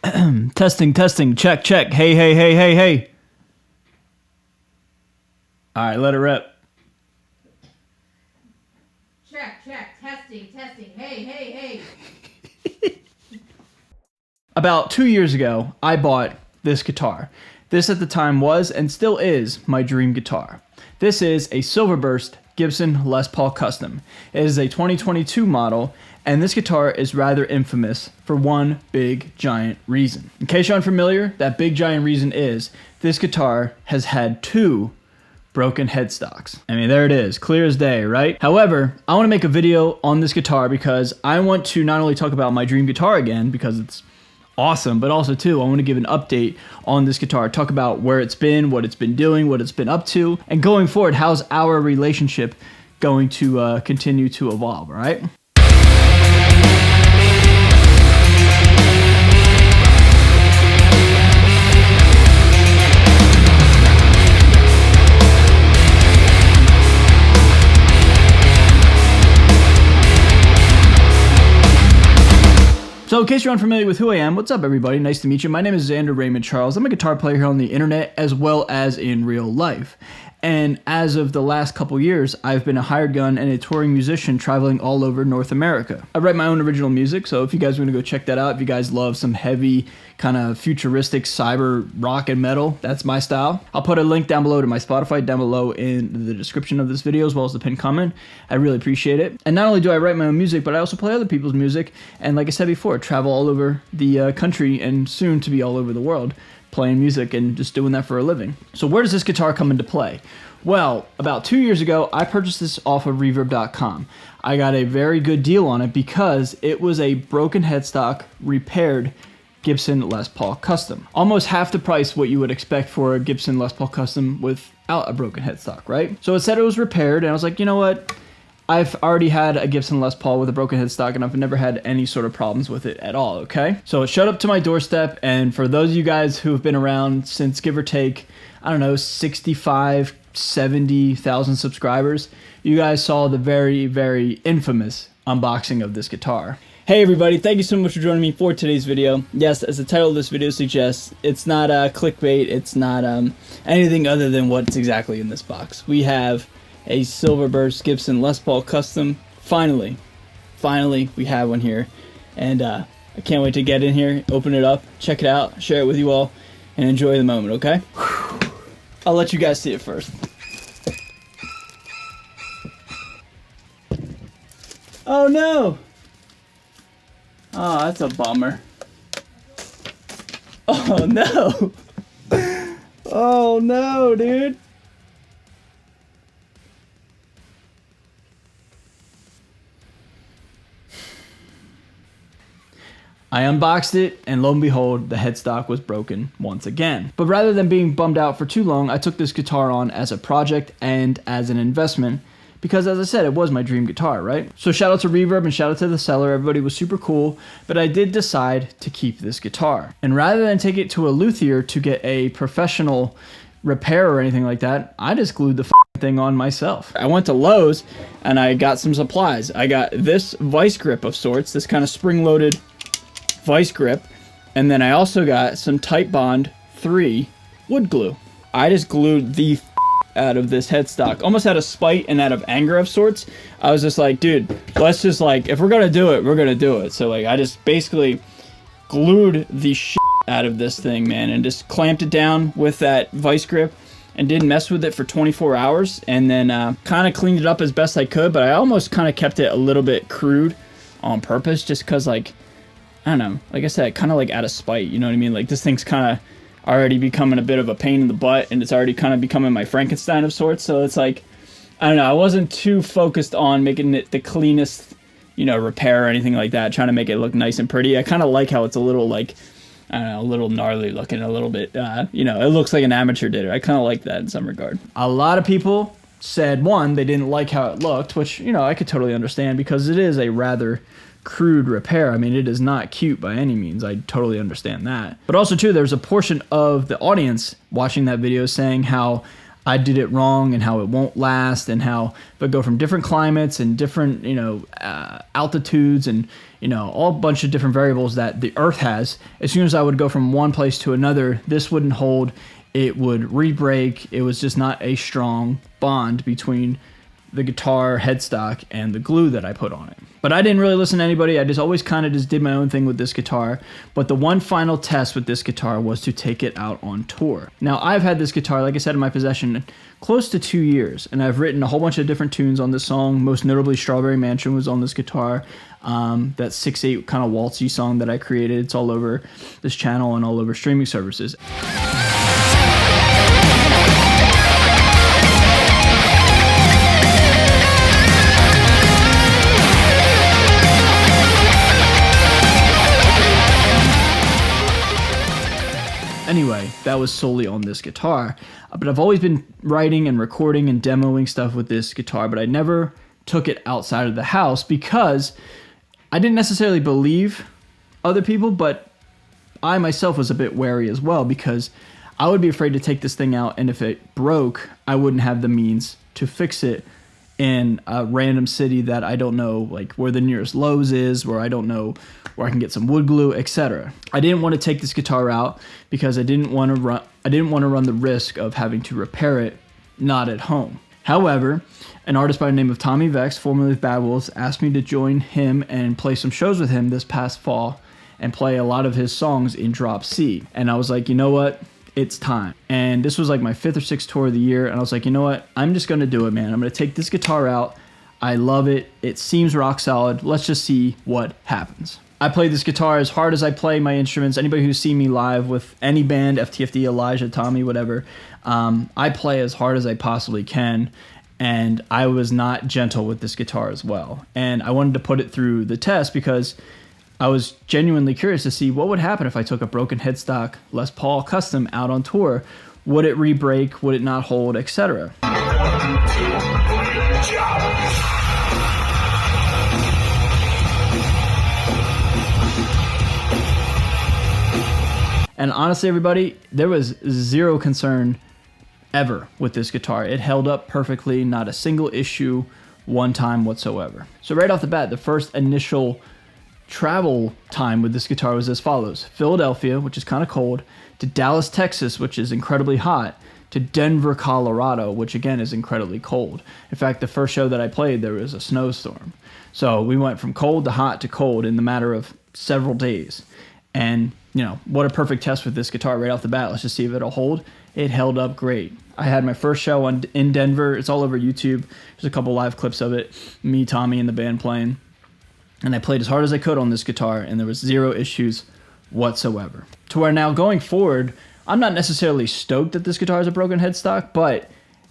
Testing, testing, check, check. Hey, hey, hey, hey, hey. All right, let it rip. Check, check, testing, testing. Hey, hey, hey. About 2 years ago, I bought this guitar. This at the time was and still is my dream guitar. This is a Silverburst Gibson Les Paul Custom. It is a 2022 model, and this guitar is rather infamous for one big giant reason. In case you're unfamiliar, that big giant reason is this guitar has had two broken headstocks. I mean, there it is, clear as day, right? However, I want to make a video on this guitar because I want to not only talk about my dream guitar again, because it's awesome, but also too, I want to give an update on this guitar, talk about where it's been, what it's been doing, what it's been up to, and going forward, how's our relationship going to continue to evolve, all right? So in case you're unfamiliar with who I am, what's up everybody? Nice to meet you. My name is Xander Raymond Charles. I'm a guitar player here on the internet as well as in real life. And as of the last couple years, I've been a hired gun and a touring musician traveling all over North America. I write my own original music, so if you guys want to go check that out, if you guys love some heavy, kind of futuristic cyber rock and metal, that's my style. I'll put a link down below to my Spotify down below in the description of this video as well as the pinned comment. I really appreciate it. And not only do I write my own music, but I also play other people's music. And like I said before, travel all over the country and soon to be all over the world, playing music and just doing that for a living. So where does this guitar come into play? Well, about 2 years ago, I purchased this off of reverb.com. I got a very good deal on it because it was a broken headstock repaired Gibson Les Paul Custom. Almost half the price what you would expect for a Gibson Les Paul Custom without a broken headstock, right? So it said it was repaired, and I was like, you know what? I've already had a Gibson Les Paul with a broken headstock, and I've never had any sort of problems with it at all, okay? So it showed up to my doorstep, and for those of you guys who have been around since, give or take, I don't know, 65, 70,000 subscribers, you guys saw the very, very infamous unboxing of this guitar. Hey everybody, thank you so much for joining me for today's video. Yes, as the title of this video suggests, it's not clickbait, it's not anything other than what's exactly in this box. We have a Silverburst Gibson Les Paul Custom. Finally, we have one here. And I can't wait to get in here, open it up, check it out, share it with you all, and enjoy the moment, okay? I'll let you guys see it first. Oh no! Oh, that's a bummer. Oh no! Oh no, dude! I unboxed it, and lo and behold, the headstock was broken once again. But rather than being bummed out for too long, I took this guitar on as a project and as an investment, because as I said, it was my dream guitar, right? So shout out to Reverb and shout out to the seller, everybody was super cool, but I did decide to keep this guitar. And rather than take it to a luthier to get a professional repair or anything like that, I just glued the thing on myself. I went to Lowe's and I got some supplies. I got this vice grip of sorts, this kind of spring-loaded vice grip, and then I also got some Titebond 3 wood glue. I just glued the out of this headstock, almost out of spite and out of anger of sorts. I was just like, dude, let's just like, if we're gonna do it, we're gonna do it. So like, I just basically glued the out of this thing, man, and just clamped it down with that vice grip and didn't mess with it for 24 hours, and then kind of cleaned it up as best I could, but I almost kind of kept it a little bit crude on purpose, just because, like, I don't know, like I said, kind of like out of spite, you know what I mean? Like, this thing's kind of already becoming a bit of a pain in the butt, and it's already kind of becoming my Frankenstein of sorts, so it's like, I don't know, I wasn't too focused on making it the cleanest, you know, repair or anything like that, trying to make it look nice and pretty. I kind of like how it's a little, like, I don't know, a little gnarly looking, a little bit, you know, it looks like an amateur did it. I kind of like that in some regard. A lot of people said, one, they didn't like how it looked, which, you know, I could totally understand because it is a rather crude repair. I mean, it is not cute by any means. I totally understand that. But also, too, there's a portion of the audience watching that video saying how I did it wrong and how it won't last, and how if I go from different climates and different, altitudes and, all bunch of different variables that the earth has, as soon as I would go from one place to another, this wouldn't hold. It would re-break. It was just not a strong bond between the guitar headstock and the glue that I put on it. But I didn't really listen to anybody. I just always kind of just did my own thing with this guitar. But the one final test with this guitar was to take it out on tour. Now, I've had this guitar, like I said, in my possession close to 2 years, and I've written a whole bunch of different tunes on this song. Most notably, Strawberry Mansion was on this guitar. That 6/8 kind of waltzy song that I created. It's all over this channel and all over streaming services. Anyway, that was solely on this guitar. But I've always been writing and recording and demoing stuff with this guitar, but I never took it outside of the house because I didn't necessarily believe other people, but I myself was a bit wary as well, because I would be afraid to take this thing out, and if it broke, I wouldn't have the means to fix it in a random city that I don't know, like where the nearest Lowe's is, where I don't know where I can get some wood glue, etc. I didn't want to take this guitar out because I didn't want to run the risk of having to repair it not at home. However, an artist by the name of Tommy Vex, formerly of Bad Wolves, asked me to join him and play some shows with him this past fall and play a lot of his songs in Drop C. And I was like, you know what? It's time. And this was like my 5th or 6th tour of the year, and I was like, you know what? I'm just going to do it, man. I'm going to take this guitar out. I love it. It seems rock solid. Let's just see what happens. I play this guitar as hard as I play my instruments. Anybody who's seen me live with any band, FTFD, Elijah, Tommy, whatever, I play as hard as I possibly can, and I was not gentle with this guitar as well. And I wanted to put it through the test because I was genuinely curious to see what would happen if I took a broken headstock Les Paul Custom out on tour. Would it re-break? Would it not hold? Etc. And honestly, everybody, there was zero concern ever with this guitar. It held up perfectly, not a single issue, one time whatsoever. So right off the bat, the first initial travel time with this guitar was as follows: Philadelphia, which is kind of cold, to Dallas, Texas, which is incredibly hot, to Denver, Colorado, which again is incredibly cold. In fact, the first show that I played, there was a snowstorm. So we went from cold to hot to cold in the matter of several days. And, what a perfect test with this guitar right off the bat. Let's just see if it'll hold. It held up great. I had my first show in Denver. It's all over YouTube. There's a couple live clips of it. Me, Tommy, and the band playing. And I played as hard as I could on this guitar, and there was zero issues whatsoever. To where now going forward, I'm not necessarily stoked that this guitar is a broken headstock, but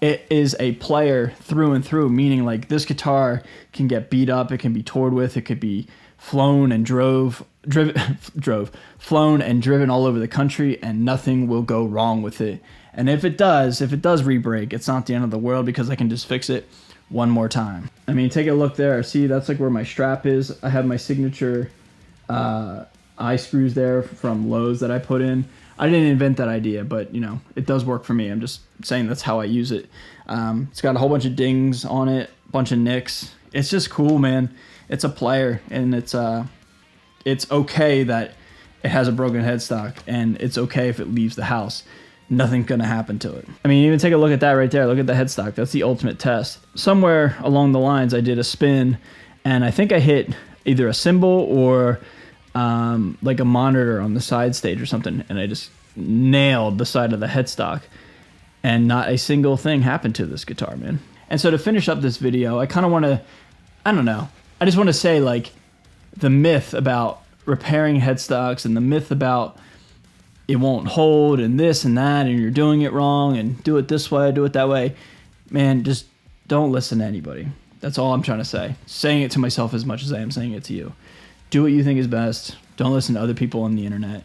it is a player through and through, meaning like this guitar can get beat up, it can be toured with, it could be flown and flown and driven all over the country, and nothing will go wrong with it. And if it does re-break, it's not the end of the world because I can just fix it one more time. I mean, take a look there. See, that's like where my strap is. I have my signature eye screws there from Lowe's that I put in. I didn't invent that idea, but it does work for me. I'm just saying that's how I use it. It's got a whole bunch of dings on it, bunch of nicks. It's just cool, man. It's a player, and it's okay that it has a broken headstock, and it's okay if it leaves the house. Nothing's gonna happen to it. I mean, even take a look at that right there. Look at the headstock. That's the ultimate test. Somewhere along the lines, I did a spin, and I think I hit either a cymbal or like a monitor on the side stage or something, and I just nailed the side of the headstock, and not a single thing happened to this guitar, man. And so to finish up this video, I kind of want to, I just want to say, like, the myth about repairing headstocks and the myth about it won't hold and this and that and you're doing it wrong and do it this way, do it that way. Man, just don't listen to anybody. That's all I'm trying to say. Saying it to myself as much as I am saying it to you. Do what you think is best. Don't listen to other people on the internet.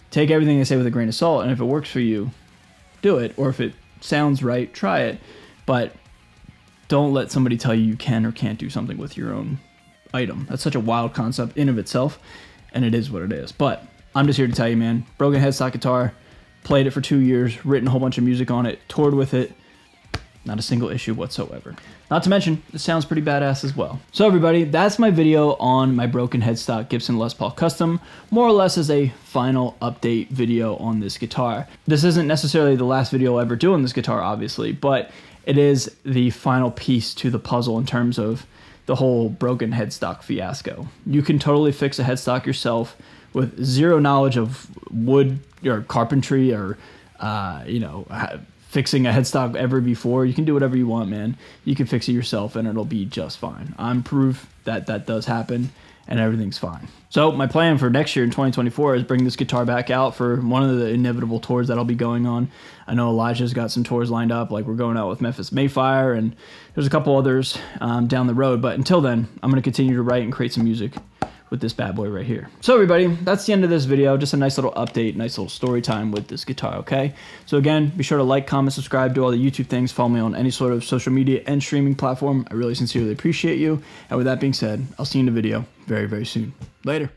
Take everything they say with a grain of salt, and if it works for you, do it. Or if it sounds right, try it. But don't let somebody tell you can or can't do something with your own item. That's such a wild concept in of itself, and it is what it is. But I'm just here to tell you, man, broken headstock guitar, played it for 2 years, written a whole bunch of music on it, toured with it, Not a single issue whatsoever. Not to mention, it sounds pretty badass as well. So everybody, that's my video on my broken headstock Gibson Les Paul Custom, more or less as a final update video on this guitar. This isn't necessarily the last video I'll ever do on this guitar, obviously, but it is the final piece to the puzzle in terms of the whole broken headstock fiasco. You can totally fix a headstock yourself with zero knowledge of wood or carpentry or, fixing a headstock ever before. You can do whatever you want, man. You can fix it yourself and it'll be just fine. I'm proof that that does happen and everything's fine. So my plan for next year in 2024 is bring this guitar back out for one of the inevitable tours that I'll be going on. I know Elijah's got some tours lined up, like we're going out with Memphis Mayfire and there's a couple others down the road. But until then, I'm going to continue to write and create some music with this bad boy right here. So everybody, that's the end of this video. Just a nice little update, nice little story time with this guitar, okay? So again, be sure to like, comment, subscribe, do all the YouTube things, follow me on any sort of social media and streaming platform. I really sincerely appreciate you. And with that being said, I'll see you in the video very, very soon. Later.